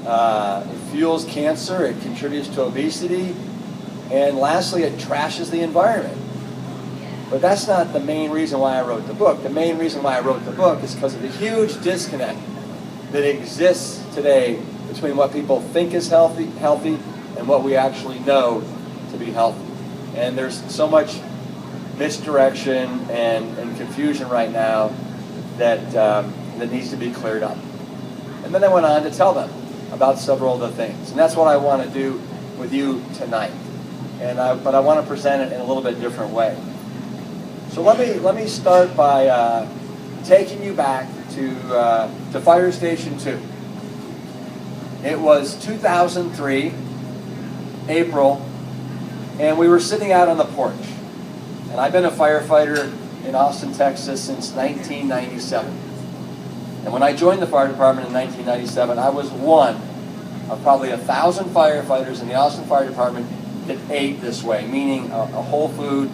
It fuels cancer, it contributes to obesity, and lastly, it trashes the environment. But that's not the main reason why I wrote the book. The main reason why I wrote the book is because of the huge disconnect that exists today between what people think is healthy and what we actually know to be healthy. And there's so much misdirection and confusion right now that, that needs to be cleared up. And then I went on to tell them about several other things. And that's what I want to do with you tonight. But I want to present it in a little bit different way. So let me start by taking you back to Fire Station 2. It was 2003, April, and we were sitting out on the porch. And I've been a firefighter in Austin, Texas since 1997. And when I joined the fire department in 1997, I was one of probably 1,000 firefighters in the Austin Fire Department that ate this way, meaning a whole food,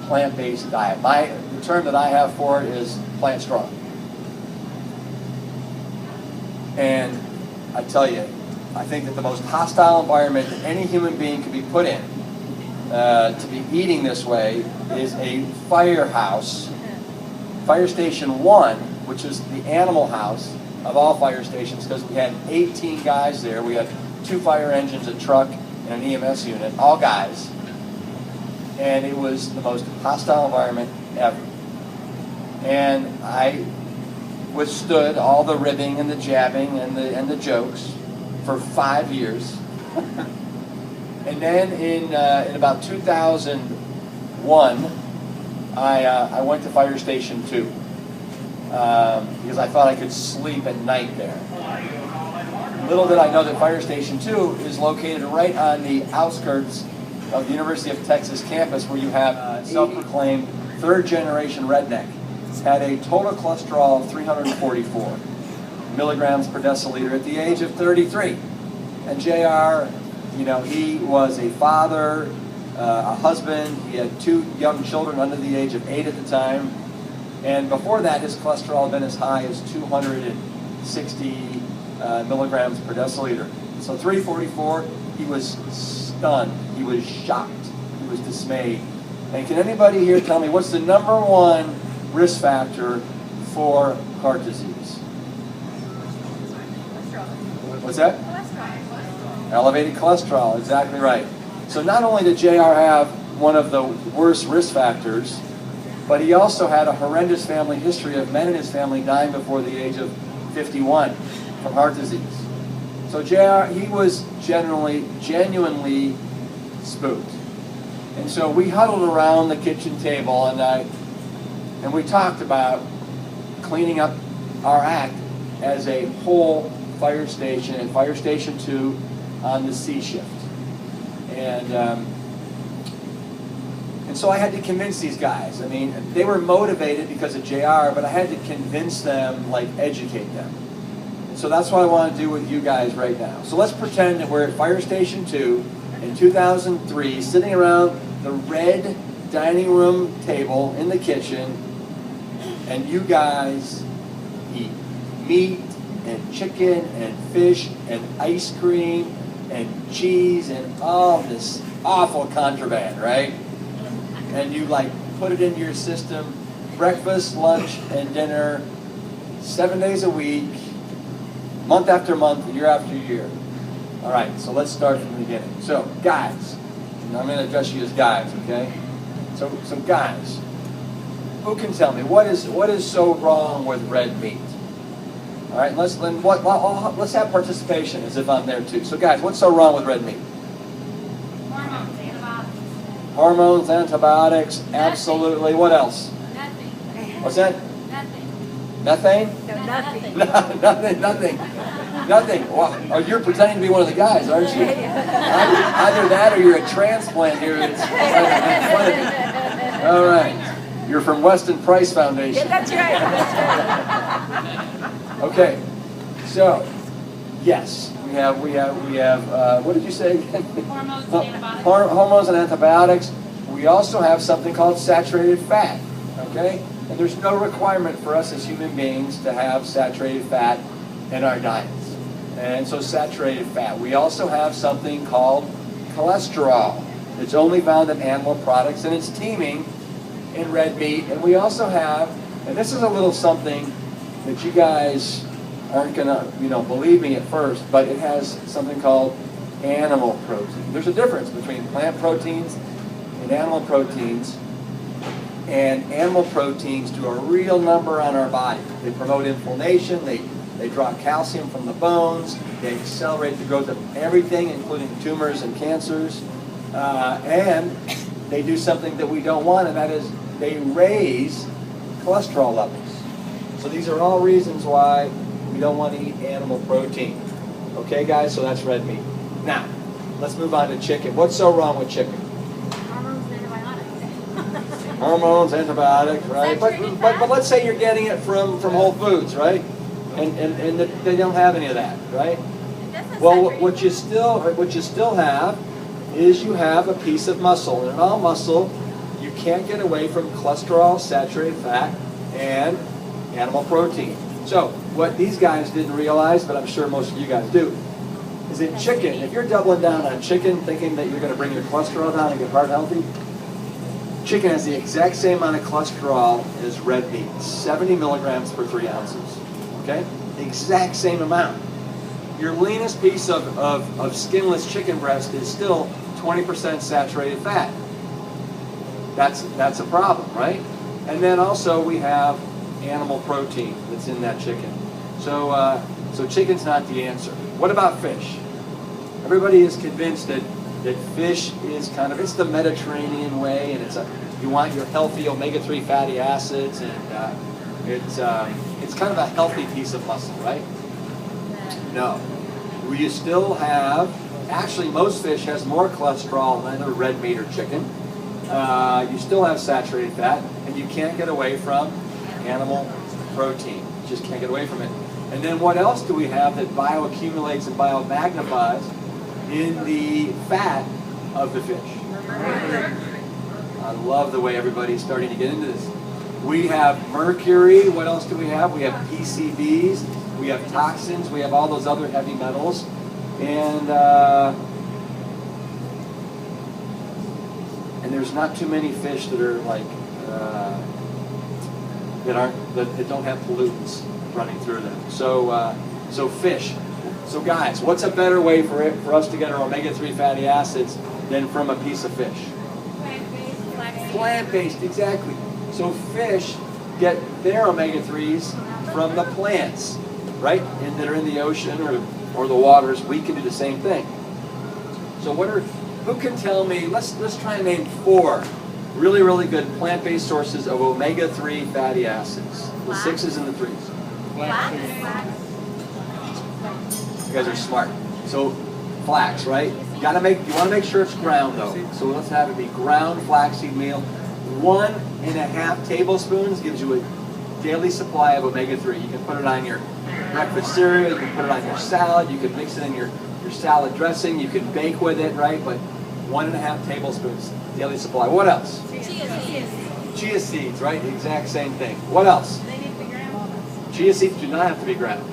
plant-based diet. The term that I have for it is plant strong. And I tell you, I think that the most hostile environment that any human being could be put in to be eating this way is a firehouse. Fire Station 1, which is the animal house of all fire stations, because we had 18 guys there. We had 2 fire engines, a truck, and an EMS unit, all guys. And it was the most hostile environment ever. And I withstood all the ribbing and the jabbing and the jokes for 5 years. And then in about 2001, I went to Fire Station 2 because I thought I could sleep at night there. Little did I know that Fire Station 2 is located right on the outskirts of the University of Texas campus, where you have a self-proclaimed third-generation redneck. Had a total cholesterol of 344 milligrams per deciliter at the age of 33. And JR, you know, he was a father, a husband. He had 2 young children under the age of 8 at the time. And before that, his cholesterol had been as high as 260 milligrams per deciliter. So 344, he was stunned. He was shocked. He was dismayed. And can anybody here tell me what's the #1 risk factor for heart disease? What's that? Cholesterol. Elevated cholesterol, exactly right. So not only did JR have one of the worst risk factors, but he also had a horrendous family history of men in his family dying before the age of 51 from heart disease. So JR, he was genuinely spooked. And so we huddled around the kitchen table and we talked about cleaning up our act as a whole fire station and Fire Station 2 on the C shift. And so I had to convince these guys. I mean, they were motivated because of JR, but I had to convince them, like educate them. So that's what I want to do with you guys right now. So let's pretend that we're at Fire Station 2 in 2003, sitting around the red dining room table in the kitchen, and you guys eat meat and chicken and fish and ice cream and cheese and all this awful contraband, right? And you like put it into your system, breakfast, lunch, and dinner, 7 days a week, month after month, year after year. All right, so let's start from the beginning. So, guys, and I'm going to address you as guys, okay? So guys, who can tell me what is so wrong with red meat? All right, let's have participation as if I'm there too. So, guys, what's so wrong with red meat? Hormones, antibiotics. Hormones, antibiotics, absolutely. What else? Nothing. What's that? Nothing. Methane? No, nothing. Nothing. Well, oh, you're pretending to be one of the guys, aren't you? Either that or you're a transplant here that's in front of you. All right. You're from Weston Price Foundation. Yeah, that's right. Okay. So, yes, we have. What did you say again? Hormones and antibiotics. Hormones and antibiotics. We also have something called saturated fat. Okay. And there's no requirement for us as human beings to have saturated fat in our diets. And so saturated fat. We also have something called cholesterol. It's only found in animal products, and it's teeming in red meat. And we also have, and this is a little something that you guys aren't gonna, believe me at first, but it has something called animal protein. There's a difference between plant proteins and animal proteins. And animal proteins do a real number on our body. They promote inflammation, they draw calcium from the bones, they accelerate the growth of everything, including tumors and cancers, and they do something that we don't want, and that is they raise cholesterol levels. So these are all reasons why we don't want to eat animal protein. Okay, guys, so that's red meat. Now, let's move on to chicken. What's so wrong with chicken? Hormones, antibiotics, right? But let's say you're getting it from Whole Foods, right? And they don't have any of that, right? Well, what you still have is you have a piece of muscle. And in all muscle, you can't get away from cholesterol, saturated fat, and animal protein. So what these guys didn't realize, but I'm sure most of you guys do, is in chicken, if you're doubling down on chicken, thinking that you're going to bring your cholesterol down and get heart healthy, chicken has the exact same amount of cholesterol as red meat, 70 milligrams per 3 ounces. Okay? The exact same amount. Your leanest piece of skinless chicken breast is still 20% saturated fat. That's a problem, right? And then also we have animal protein that's in that chicken. So chicken's not the answer. What about fish? Everybody is convinced that fish is it's the Mediterranean way, and you want your healthy omega-3 fatty acids, and it's kind of a healthy piece of muscle, right? No. You still have, actually most fish has more cholesterol than a red meat or chicken. You still have saturated fat, and you can't get away from animal protein. You just can't get away from it. And then what else do we have that bioaccumulates and biomagnifies in the fat of the fish? I love the way everybody's starting to get into this. We have mercury. What else do we have? We have PCBs. We have toxins. We have all those other heavy metals. And there's not too many fish that are that don't have pollutants running through them. So fish. So guys, what's a better way for us to get our omega-3 fatty acids than from a piece of fish? Plant-based. Plant-based, exactly. So fish get their omega-3s from the plants, right? And that are in the ocean or the waters. We can do the same thing. So who can tell me, let's try and name 4 really, really good plant-based sources of omega-3 fatty acids. The 6s and the 3s. You guys are smart. So flax, right? You want to make sure it's ground though. So let's have it be ground flaxseed meal. 1.5 tablespoons gives you a daily supply of omega-3. You can put it on your breakfast cereal, you can put it on your salad, you can mix it in your salad dressing, you can bake with it, right? But 1.5 tablespoons daily supply. What else? Chia seeds, right? The exact same thing. What else? They need to be ground. Chia seeds do not have to be ground.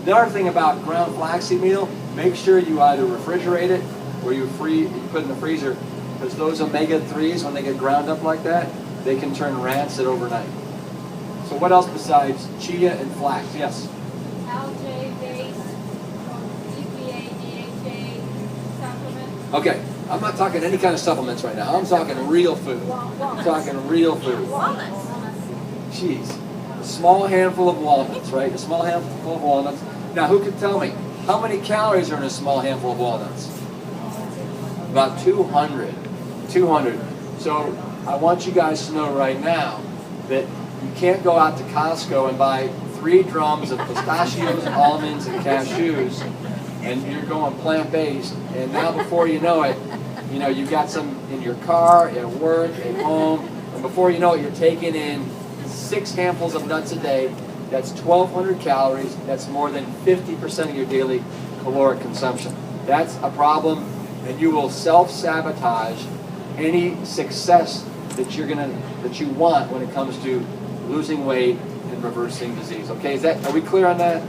The other thing about ground flaxseed meal, make sure you either refrigerate it or you put it in the freezer, because those omega-3s, when they get ground up like that, they can turn rancid overnight. So what else besides chia and flax? Yes? LJ base, EPA, DHA, supplement. Okay, I'm not talking any kind of supplements right now. I'm talking real food. I'm talking real food. Walnuts. Jeez. A small handful of walnuts, right? A small handful of walnuts. Now, who can tell me how many calories are in a small handful of walnuts? About 200. 200. So I want you guys to know right now that you can't go out to Costco and buy 3 drums of pistachios, almonds, and cashews, and you're going plant-based, and now before you know it, you've got some in your car, at work, at home, and before you know it, you're taking in 6 handfuls of nuts a day. That's 1,200 calories. That's more than 50% of your daily caloric consumption. That's a problem, and you will self-sabotage any success that you want when it comes to losing weight and reversing disease. Okay, are we clear on that?